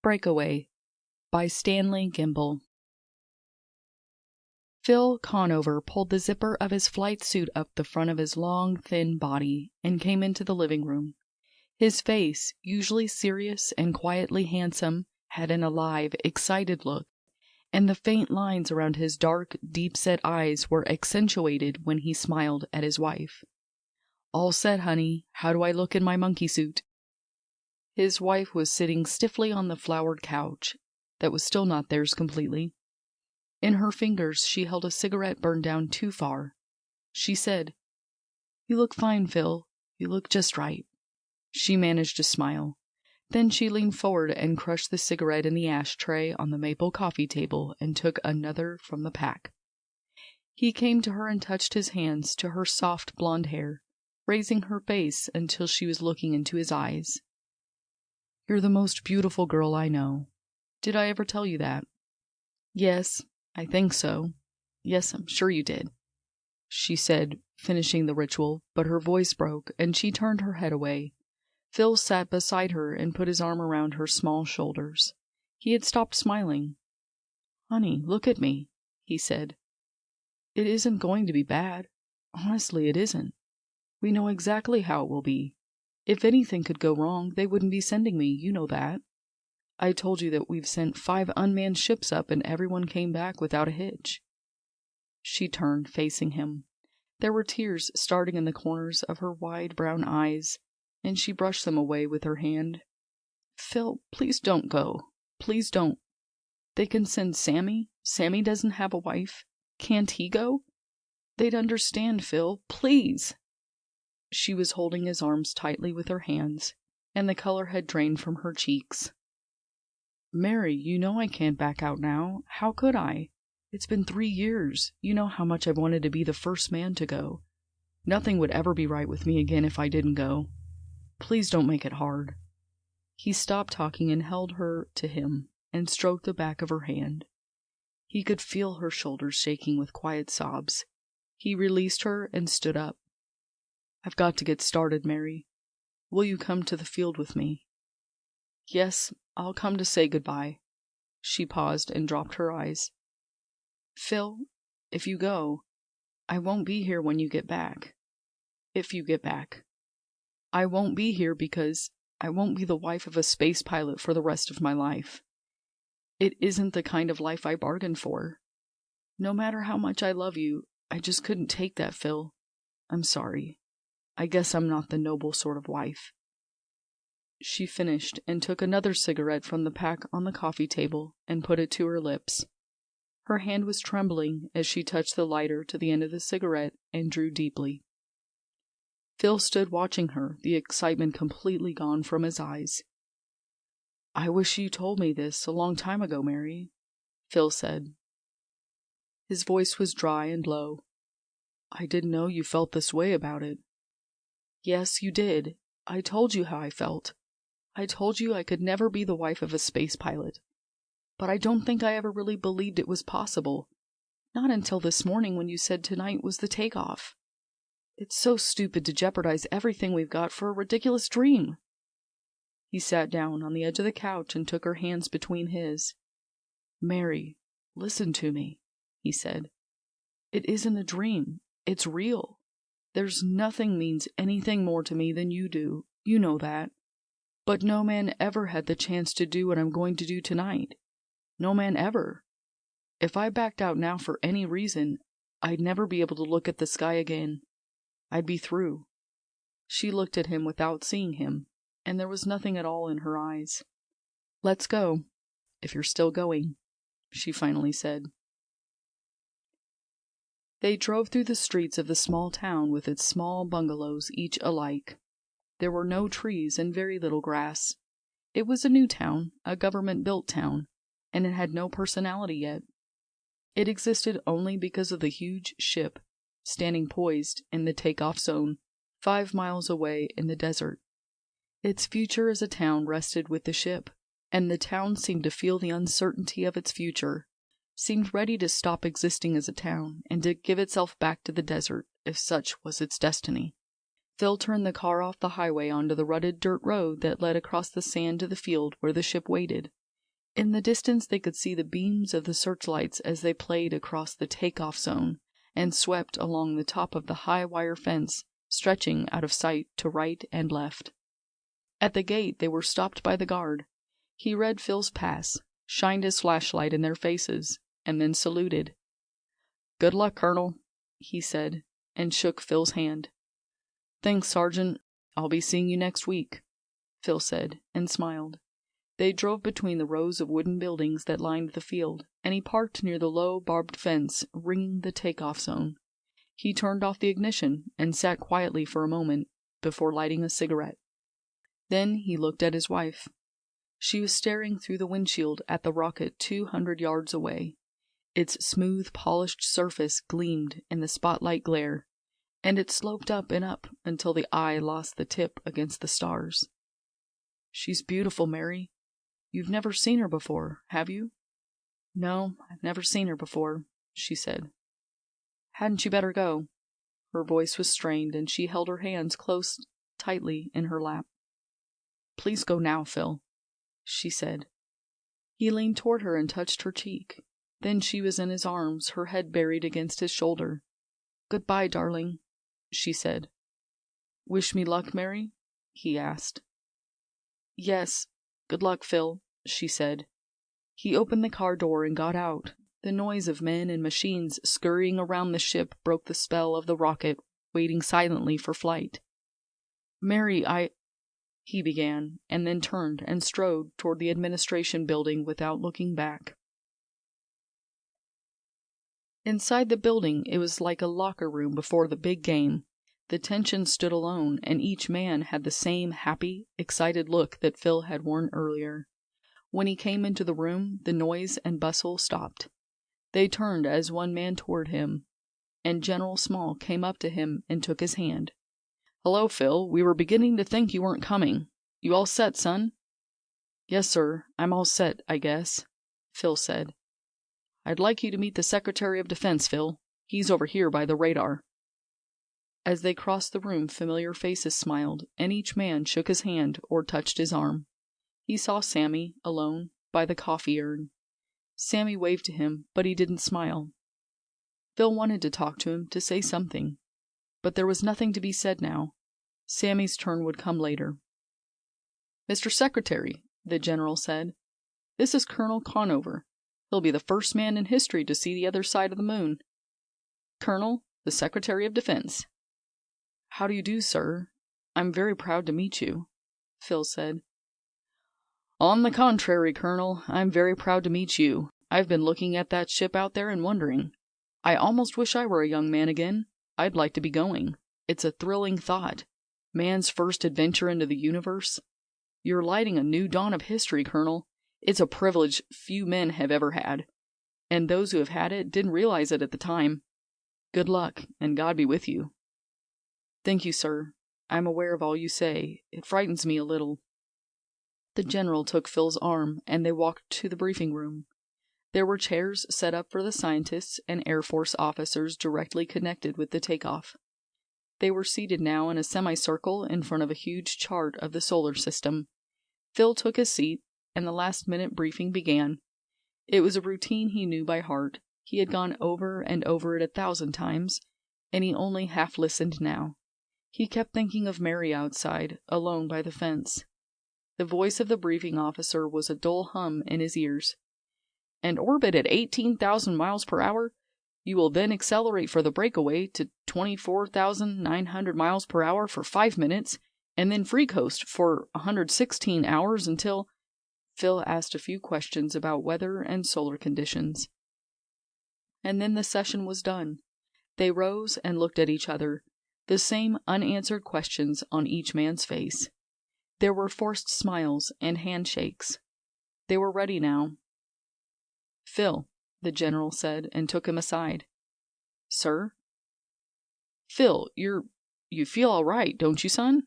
Breakaway by Stanley Gimble. Phil Conover pulled the zipper of his flight suit up the front of his long, thin body and came into the living room. His face, usually serious and quietly handsome, had an alive, excited look, and the faint lines around his dark, deep-set eyes were accentuated when he smiled at his wife. "All set, honey. How do I look in my monkey suit?" His wife was sitting stiffly on the flowered couch that was still not theirs completely. In her fingers she held a cigarette burned down too far. She said, "You look fine, Phil. You look just right." She managed to smile. Then she leaned forward and crushed the cigarette in the ashtray on the maple coffee table and took another from the pack. He came to her and touched his hands to her soft blonde hair, raising her face until she was looking into his eyes. "You're the most beautiful girl I know. Did I ever tell you that?" "Yes, I think so. Yes, I'm sure you did," she said, finishing the ritual, but her voice broke, and she turned her head away. Phil sat beside her and put his arm around her small shoulders. He had stopped smiling. "Honey, look at me," he said. "It isn't going to be bad. Honestly, it isn't. We know exactly how it will be. If anything could go wrong, they wouldn't be sending me, you know that. I told you that we've sent 5 unmanned ships up and everyone came back without a hitch." She turned, facing him. There were tears starting in the corners of her wide brown eyes, and she brushed them away with her hand. "Phil, please don't go. Please don't. They can send Sammy. Sammy doesn't have a wife. Can't he go? They'd understand, Phil. Please!" She was holding his arms tightly with her hands, and the color had drained from her cheeks. "Mary, you know I can't back out now. How could I? It's been 3 years. You know how much I've wanted to be the first man to go. Nothing would ever be right with me again if I didn't go. Please don't make it hard." He stopped talking and held her to him and stroked the back of her hand. He could feel her shoulders shaking with quiet sobs. He released her and stood up. "I've got to get started, Mary. Will you come to the field with me?" "Yes, I'll come to say goodbye." She paused and dropped her eyes. "Phil, if you go, I won't be here when you get back. If you get back. I won't be here because I won't be the wife of a space pilot for the rest of my life. It isn't the kind of life I bargained for. No matter how much I love you, I just couldn't take that, Phil. I'm sorry. I guess I'm not the noble sort of wife." She finished and took another cigarette from the pack on the coffee table and put it to her lips. Her hand was trembling as she touched the lighter to the end of the cigarette and drew deeply. Phil stood watching her, the excitement completely gone from his eyes. "I wish you told me this a long time ago, Mary," Phil said. His voice was dry and low. "I didn't know you felt this way about it." "Yes, you did. I told you how I felt. I told you I could never be the wife of a space pilot. But I don't think I ever really believed it was possible. Not until this morning when you said tonight was the takeoff. It's so stupid to jeopardize everything we've got for a ridiculous dream." He sat down on the edge of the couch and took her hands between his. "Mary, listen to me," he said. "It isn't a dream. It's real. There's nothing means anything more to me than you do. You know that. But no man ever had the chance to do what I'm going to do tonight. No man ever. If I backed out now for any reason, I'd never be able to look at the sky again. I'd be through." She looked at him without seeing him, and there was nothing at all in her eyes. "Let's go, if you're still going," she finally said. They drove through the streets of the small town with its small bungalows, each alike. There were no trees and very little grass. It was a new town, a government-built town, and it had no personality yet. It existed only because of the huge ship standing poised in the take-off zone 5 miles away in the desert. Its future as a town rested with the ship, and the town seemed to feel the uncertainty of its future, seemed ready to stop existing as a town and to give itself back to the desert, if such was its destiny. Phil turned the car off the highway onto the rutted dirt road that led across the sand to the field where the ship waited. In the distance they could see the beams of the searchlights as they played across the takeoff zone and swept along the top of the high wire fence, stretching out of sight to right and left. At the gate they were stopped by the guard. He read Phil's pass, shined his flashlight in their faces, and then saluted. "Good luck, Colonel," he said, and shook Phil's hand. "Thanks, Sergeant. I'll be seeing you next week," Phil said, and smiled. They drove between the rows of wooden buildings that lined the field, and he parked near the low barbed fence ringing the takeoff zone. He turned off the ignition and sat quietly for a moment before lighting a cigarette. Then he looked at his wife. She was staring through the windshield at the rocket 200 yards away. Its smooth, polished surface gleamed in the spotlight glare, and it sloped up and up until the eye lost the tip against the stars. "She's beautiful, Mary. You've never seen her before, have you?" "No, I've never seen her before," she said. "Hadn't you better go?" Her voice was strained, and she held her hands close tightly in her lap. "Please go now, Phil," she said. He leaned toward her and touched her cheek. Then she was in his arms, her head buried against his shoulder. "Goodbye, darling," she said. "Wish me luck, Mary?" he asked. "Yes. Good luck, Phil," she said. He opened the car door and got out. The noise of men and machines scurrying around the ship broke the spell of the rocket, waiting silently for flight. "Mary, he began, and then turned and strode toward the administration building without looking back. Inside the building, it was like a locker room before the big game. The tension stood alone, and each man had the same happy, excited look that Phil had worn earlier. When he came into the room, the noise and bustle stopped. They turned as one man toward him, and General Small came up to him and took his hand. "Hello, Phil. We were beginning to think you weren't coming. You all set, son?" "Yes, sir. I'm all set, I guess," Phil said. "I'd like you to meet the Secretary of Defense, Phil. He's over here by the radar." As they crossed the room, familiar faces smiled, and each man shook his hand or touched his arm. He saw Sammy, alone, by the coffee urn. Sammy waved to him, but he didn't smile. Phil wanted to talk to him, to say something. But there was nothing to be said now. Sammy's turn would come later. "Mr. Secretary," the general said, "this is Colonel Conover. He'll be the first man in history to see the other side of the moon. Colonel, the Secretary of Defense." "How do you do, sir? I'm very proud to meet you," Phil said. "On the contrary, Colonel, I'm very proud to meet you. I've been looking at that ship out there and wondering. I almost wish I were a young man again. I'd like to be going. It's a thrilling thought. Man's first adventure into the universe. You're lighting a new dawn of history, Colonel. It's a privilege few men have ever had. And those who have had it didn't realize it at the time. Good luck, and God be with you." "Thank you, sir. I'm aware of all you say. It frightens me a little." The general took Phil's arm, and they walked to the briefing room. There were chairs set up for the scientists and Air Force officers directly connected with the takeoff. They were seated now in a semicircle in front of a huge chart of the solar system. Phil took his seat, and the last-minute briefing began. It was a routine he knew by heart. He had gone over and over it 1,000 times, and he only half listened now. He kept thinking of Mary outside, alone by the fence. The voice of the briefing officer was a dull hum in his ears. "And orbit at 18,000 miles per hour. You will then accelerate for the breakaway to 24,900 miles per hour for 5 minutes, and then free coast for 116 hours until—" Phil asked a few questions about weather and solar conditions. And then the session was done. They rose and looked at each other, the same unanswered questions on each man's face. There were forced smiles and handshakes. They were ready now. "Phil," the general said, and took him aside. "Sir?" "Phil, you feel all right, don't you, son?"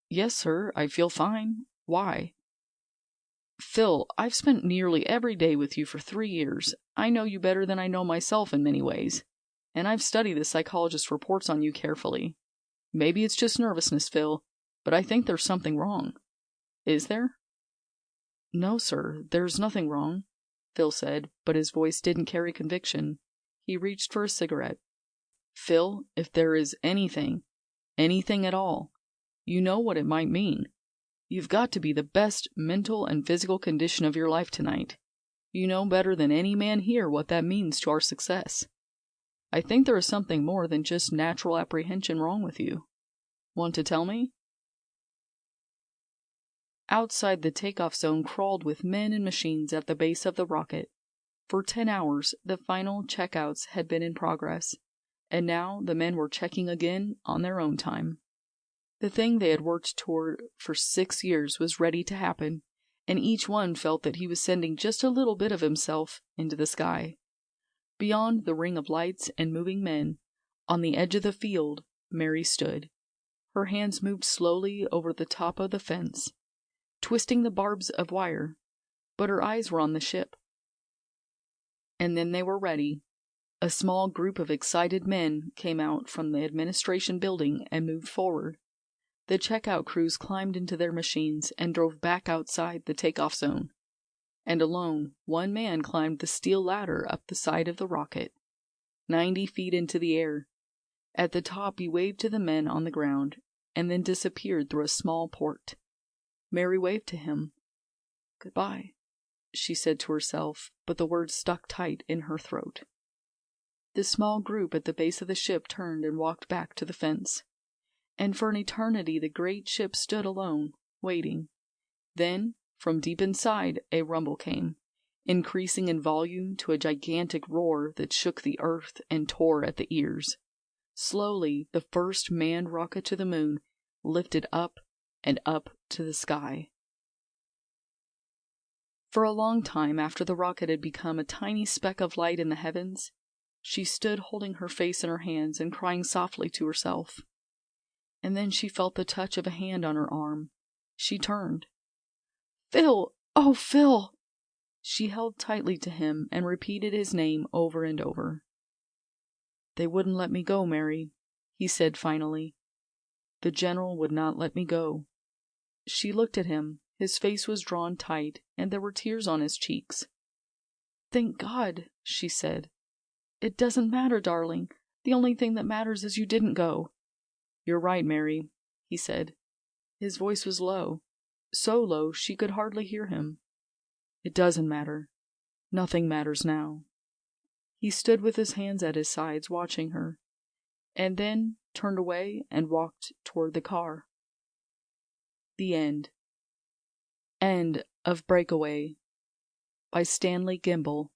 "Yes, sir, I feel fine. Why?" "Phil, I've spent nearly every day with you for 3 years. I know you better than I know myself in many ways. And I've studied the psychologist's reports on you carefully. Maybe it's just nervousness, Phil, but I think there's something wrong. Is there?" No, sir, there's nothing wrong, Phil said, but his voice didn't carry conviction. He reached for a cigarette. Phil, if there is anything at all, you know what it might mean. You've got to be the best mental and physical condition of your life tonight. You know better than any man here what that means to our success. I think there is something more than just natural apprehension wrong with you. Want to tell me? Outside, the takeoff zone crawled with men and machines at the base of the rocket. For 10 hours, the final checkouts had been in progress, and now the men were checking again on their own time. The thing they had worked toward for 6 years was ready to happen, and each one felt that he was sending just a little bit of himself into the sky. Beyond the ring of lights and moving men, on the edge of the field, Mary stood. Her hands moved slowly over the top of the fence, twisting the barbs of wire, but her eyes were on the ship. And then they were ready. A small group of excited men came out from the administration building and moved forward. The checkout crews climbed into their machines and drove back outside the takeoff zone. And alone, one man climbed the steel ladder up the side of the rocket, 90 feet into the air. At the top, he waved to the men on the ground, and then disappeared through a small port. Mary waved to him. "Goodbye," she said to herself, but the words stuck tight in her throat. The small group at the base of the ship turned and walked back to the fence. And for an eternity the great ship stood alone, waiting. Then, from deep inside, a rumble came, increasing in volume to a gigantic roar that shook the earth and tore at the ears. Slowly, the first manned rocket to the moon lifted up and up to the sky. For a long time after the rocket had become a tiny speck of light in the heavens, she stood holding her face in her hands and crying softly to herself. And then she felt the touch of a hand on her arm. She turned. "Phil! Oh, Phil!" She held tightly to him and repeated his name over and over. "They wouldn't let me go, Mary," he said finally. "The general would not let me go." She looked at him. His face was drawn tight, and there were tears on his cheeks. "Thank God," she said. "It doesn't matter, darling. The only thing that matters is you didn't go." "You're right, Mary," he said. His voice was low, so low she could hardly hear him. "It doesn't matter. Nothing matters now." He stood with his hands at his sides, watching her, and then turned away and walked toward the car. The end. End of Breakaway by Stanley Gimble.